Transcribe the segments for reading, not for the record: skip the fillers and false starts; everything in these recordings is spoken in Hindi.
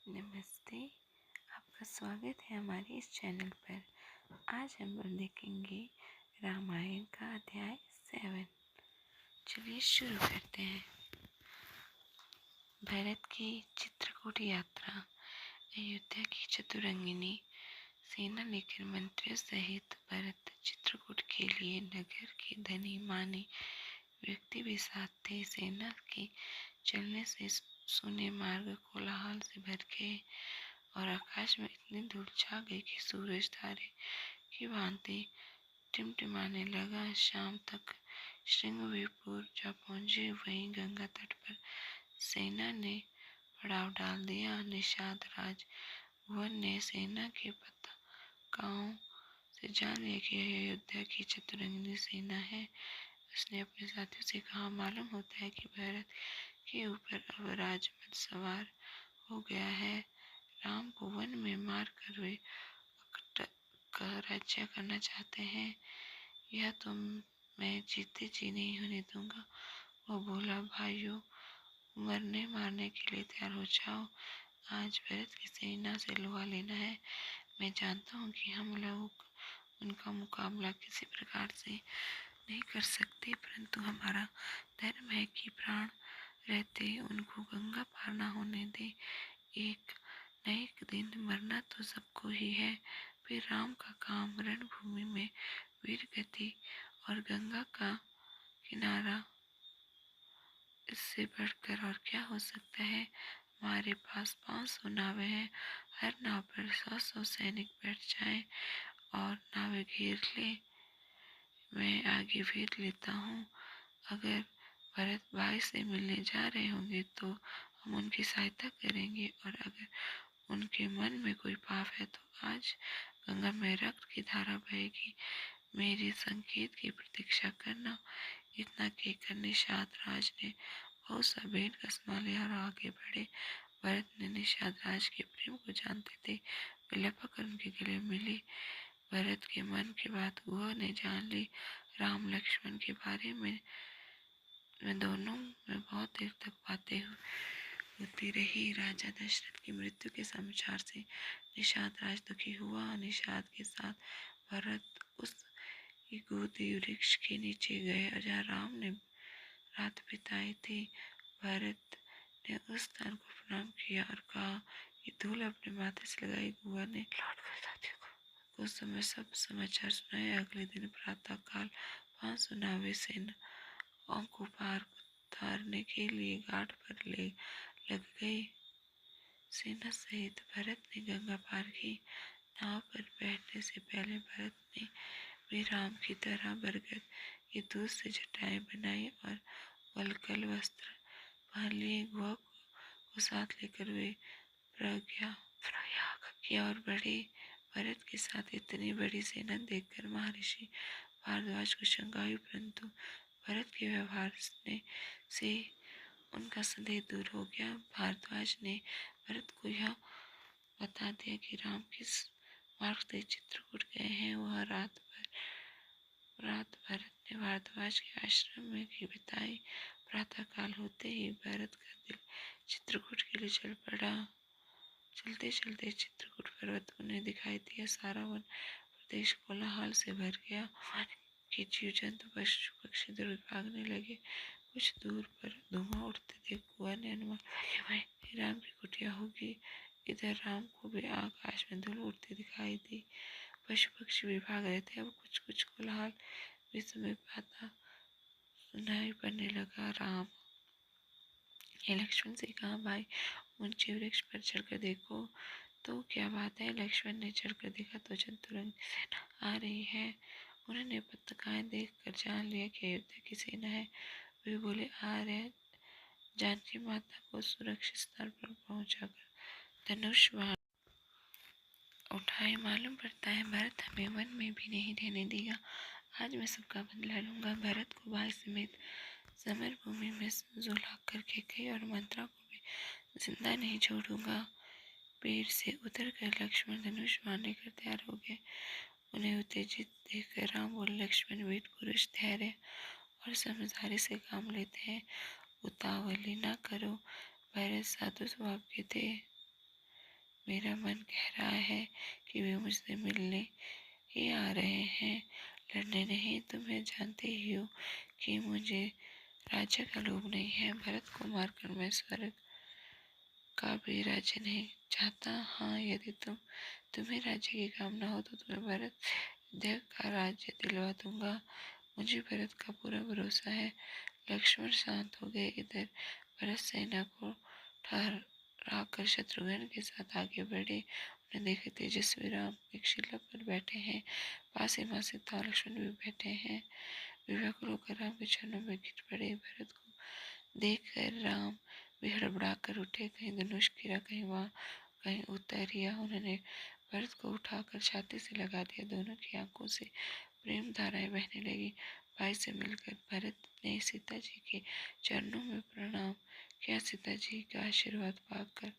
नमस्ते। आपका स्वागत है हमारे इस चैनल पर। आज हम देखेंगे रामायण का अध्याय 7। चलिए शुरू करते हैं। भरत की चित्रकूट यात्रा। अयोध्या की चतुरंगिनी सेना लेकर मंत्रियों सहित भरत चित्रकूट के लिए नगर के धनी मानी व्यक्ति भी साथ थे। सेना के चलने से सुने मार्ग कोलाहल से भर गए और आकाश में इतनी धूल छा गई कि सूरज तारे की भांति टिमटिमाने लगा। शाम तक श्रृंगवीरपुर जा पहुंचे। वहीं गंगा तट पर सेना ने पड़ाव डाल दिया। निषाद राज भुवन ने सेना के पताकाओं से जान लिया कि अयोध्या की चतुरंगिनी सेना है। उसने अपने साथियों से कहा, मालूम होता है कि भरत के ऊपर अब राजमद सवार हो गया है। राम को वन में मार कर वे का राज्य करना चाहते हैं। यह तो मैं जीते जी नहीं होने दूंगा। वो बोला, भाइयों, मरने मारने के लिए तैयार हो जाओ। आज भरत की सेना से लोहा लेना है। मैं जानता हूँ कि हम लोग उनका मुकाबला किसी प्रकार से नहीं कर सकते, परंतु हमारा धर्म है कि प्राण रहते उनको गंगा पार न होने दे। एक न एक दिन मरना तो सबको ही है। फिर राम का काम रणभूमि में वीर गति और गंगा का किनारा, इससे बढ़कर और क्या हो सकता है। हमारे पास 500 नावें हैं। हर नाव पर 100-100 सैनिक बैठ जाएं और नावें घेर ले। मैं आगे भेज लेता हूँ। अगर भरत भाई से मिलने जा रहे होंगे तो हम उनकी सहायता करेंगे, और अगर उनके मन में कोई पाप है तो आज गंगा में रक्त की धारा बहेगी। मेरी संकेत की प्रतीक्षा करना। इतना कहकर निषाद राज ने बहुत सा भेंट कसमा लिया और आगे बढ़े। भरत ने निषाद राज के प्रेम को जानते थे। वे लपक कर उनके गले मिले। भरत के मन की बात गुहा ने जान ली। राम लक्ष्मण के बारे में दोनों में बहुत देर तक बातें होती रही। राजा दशरथ की मृत्यु के समाचार से निषाद राज दुखी हुआ। निषाद के साथ भरत उस गोदी वृक्ष के नीचे गए जहाँ राम ने रात बिताई थी। भरत ने उस स्थान को प्रणाम किया और कहा कि धूल अपने माथे से लगाई। गुहा ने लौटकर साथियों को उस समय सब समाचार सुनाए। अगले दिन प्रातः काल 500 नावें सेना को पार उतारने के लिए घाट पर लग गई। सेना सहित भरत ने गंगा पार की। नाव पर बैठने से पहले भरत ने भी राम की तरह बरगद के दूध से चटाई बनाई और वलकल वस्त्र पहन लिए। गुहा को साथ लेकर वे प्रयाग की ओर बढ़े। भरत के साथ इतनी बड़ी सेना देखकर महर्षि भारद्वाज को शंका हुई, परंतु भरत के व्यवहार से उनका संदेह दूर हो गया। भारद्वाज ने भरत को यह बता दिया कि राम किस मार्ग से चित्रकूट गए हैं। वह रात भरत ने भारद्वाज के आश्रम में की बिताई। प्रातःकाल होते ही भरत का दिल चित्रकूट के लिए चल पड़ा। चलते चलते चित्रकूट पर्वत उन्हें दिखाई दिया। सारा वन प्रदेश कोलाहल से भर गया। वन के जीव जंतु पशु पक्षी इधर भागने लगे। कुछ दूर पर धुआं उठते देख बुआ ने अनुमान लगाया कि वहीं राम की कुटिया होगी। इधर राम को भी आकाश में धूल उड़ती दिखाई दी। पशु पक्षी भी भाग रहे थे। अब कुछ कुछ कोलाहल भी समय पाता सुनाई पड़ने लगा। राम ने लक्ष्मण से कहा, भाई, ऊंचे वृक्ष पर चढ़कर देखो तो क्या बात है। लक्ष्मण ने चढ़कर देखा तो चतुरंगी सेना आ रही है। उन्होंने पताकाएं देखकर जान लिया कि अयोध्या की सेना है। वे बोले, आ रहे। जानकी माता को सुरक्षित स्थान पर पहुंचाकर धनुष बाण उठाए। मालूम पड़ता है भरत हमें वन में भी नहीं रहने देगा। आज मैं सबका बदला लूंगा। भरत को भाई समेत समर भूमि में सुला कर कैकेयी और मंत्रा को भी जिंदा नहीं छोड़ूंगा। पेड़ से उतरकर लक्ष्मण धनुष बाण लेकर तैयार हो गए। उन्हें उत्तेजित देखकर राम बोले, लक्ष्मण, वीर पुरुष धैर्य और समझदारी से काम लेते हैं, उतावली न करो। भरत साधु स्वभाव के थे। मेरा मन कह रहा है कि वे मुझसे मिलने ही आ रहे हैं, लड़ने नहीं। तुम जानते ही हो कि मुझे राज्य का लोभ नहीं है। भरत को मारकर मैं स्वर्ग का भी राज्य नहीं चाहता। हाँ, यदि तुम्हें राज्य की कामना हो तो तुम्हें भरत अयोध्या का राज्य दिलवा दूंगा। मुझे भरत का पूरा भरोसा है। लक्ष्मण शांत हो गए। इधर भरत सेना को ठहराकर शत्रुघ्न के साथ आगे बढ़े। उन्हें देखे तेजस्वी राम एक शिला पर बैठे हैं। पास ही मां सीता और लक्ष्मण भी बैठे हैं। विवेक होकर राम के चरणों में गिर पड़े। भरत को देखकर राम भी हड़बड़ा कर उठे। कहीं धनुष गिरा, कहीं वहां कहीं उतरिया। उन्होंने भरत को उठाकर छाती से लगा दिया। दोनों की आंखों से प्रेम धाराएं बहने लगी। भाई से मिलकर भरत ने सीता जी के चरणों में प्रणाम किया। सीता जी का आशीर्वाद पाकर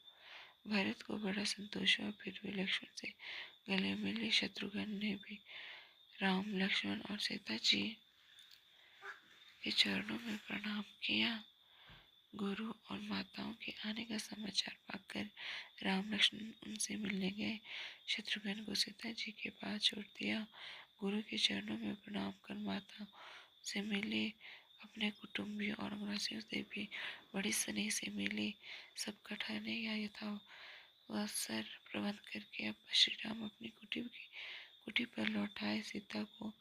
भरत को बड़ा संतोष हुआ। फिर वे लक्ष्मण से गले मिले। शत्रुघ्न ने भी राम, लक्ष्मण और सीता जी के चरणों में प्रणाम किया। गुरु और माताओं के आने का समाचार पाकर राम लक्ष्मण उनसे मिलने गए। शत्रुघ्न को सीता जी के पास छोड़ दिया। गुरु के चरणों में प्रणाम कर माताओं से मिले। अपने कुटुंबियों और अंगरक्षियों से भी बड़ी स्नेह से मिले। सबका ठहरने या यथावसर प्रबंध करके अब श्री राम अपनी कुटी पर लौट आए। सीता को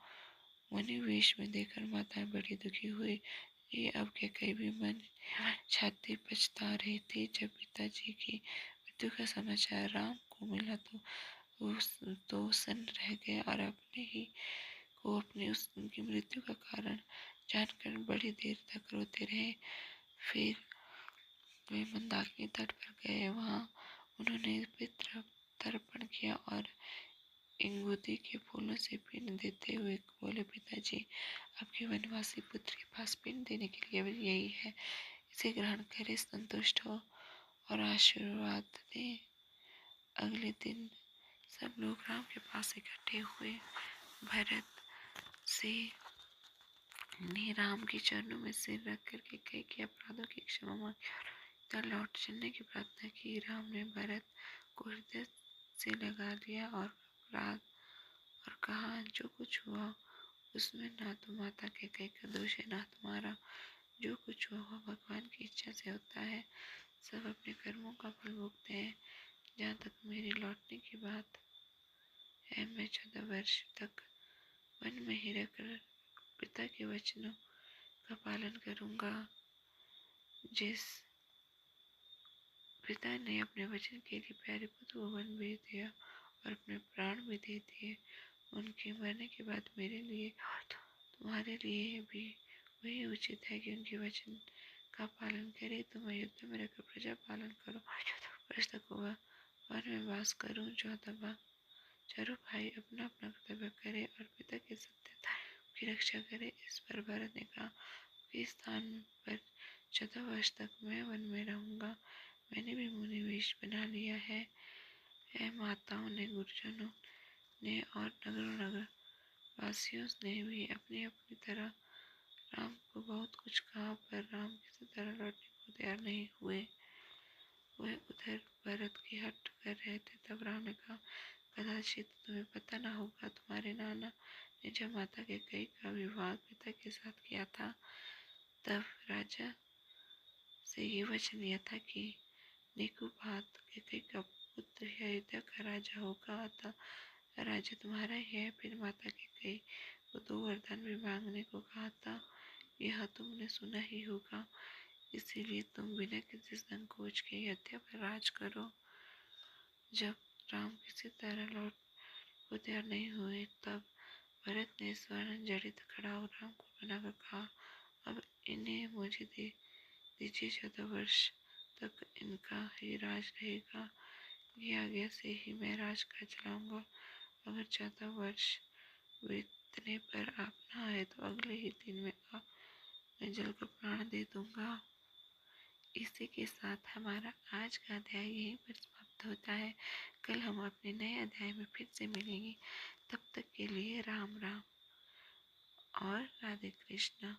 मुनि वेश में देखकर माताएं बड़ी दुखी हुई। ये अब के कई भी मन छाती पछता रही थी। जब पिताजी की मृत्यु का समाचार राम को मिला तो सन्न रह गए और अपनी उनकी मृत्यु का कारण जानकर बड़ी देर तक रोते रहे। फिर वे मंदाकिनी तट पर गए। वहां उन्होंने पितृ तर्पण किया और इंगुदी के फूलों से पिंड देते हुए बोले, पिताजी, आपके वनवासी पुत्र के पास पिंड देने के लिए यही है, इसे ग्रहण करें, संतुष्ट हो और आशीर्वाद दें। अगले दिन सब लोग राम के पास इकट्ठे हुए। भरत से ने राम के चरणों में सिर रख कर कई के अपराधों की क्षमा मांगी और लौट चलने की प्रार्थना की। राम ने भरत को हृदय से लगा लिया और अपराध और कहा, जो कुछ हुआ उसमें ना तो माता के कई का दोष है, ना तुम्हारा। जो कुछ हुआ भगवान की इच्छा से होता है। सब अपने कर्मों का फल भोगते हैं। जहाँ तक मेरे लौटने की बात है, मैं 14 वर्ष तक वन में ही रहकर पिता के वचनों का पालन करूंगा। जिस पिता ने अपने वचन के लिए प्यारे पुत्र को वन भेज दिया और अपने प्राण भी दे दिए, उनके मरने के बाद मेरे लिए और तुम्हारे लिए भी वही उचित है कि उनके वचन का पालन करे। तुम अयोध्या में रहकर प्रजा पालन करो और 14 वर्ष तक वन में वास करूं। चारों भाई अपना अपना कर्तव्य करे और पिता के सत्यता की रक्षा करे। इस पर भरत ने कहा, के स्थान पर 14 वर्ष तक मैं वन में रहूंगा। मैंने भी मुनि वेश बना लिया है। माताओं ने, गुरुजनों ने और नगर वासियों ने भी अपनी अपनी तरह राम को बहुत कुछ कहा, पर राम किसी तरह लौटने को तैयार नहीं हुए। वह उधर भरत की हट कर रहे थे। तब राम ने कहा, कदाचित तुम्हें पता न होगा, तुम्हारे नाना ने जब माता के कई का विवाह पिता के साथ किया था, तब राजा से ये वचन लिया था कि निकुपात के कई का पुत्र अयोध्या का राजा होगा, अतः राज्य तुम्हारा ही है। फिर माता के कई को 2 वरदान भी मांगने को कहा था, यह तुमने सुना ही होगा। इसीलिए तुम बिना किसी संकोच के अयोध्या पर राज करो। जब राम किसी तरह लौट को तैयार नहीं हुए, तब भरत ने स्वर्ण जड़ित खड़ा और राम को बनाकर कहा, अब इन्हें मुझे दीजिए। 14 वर्ष तक इनका ही राज रहेगा। ये आज्ञा से ही मैं राज का चलाऊंगा। अगर 14 वर्ष बीतने पर आप न आए तो अगले ही दिन मैं जलकर प्राण दे दूंगा। इसी के साथ हमारा आज का अध्याय यहीं पर समाप्त होता है। कल हम अपने नए अध्याय में फिर से मिलेंगे। तब तक के लिए राम राम और राधे कृष्णा।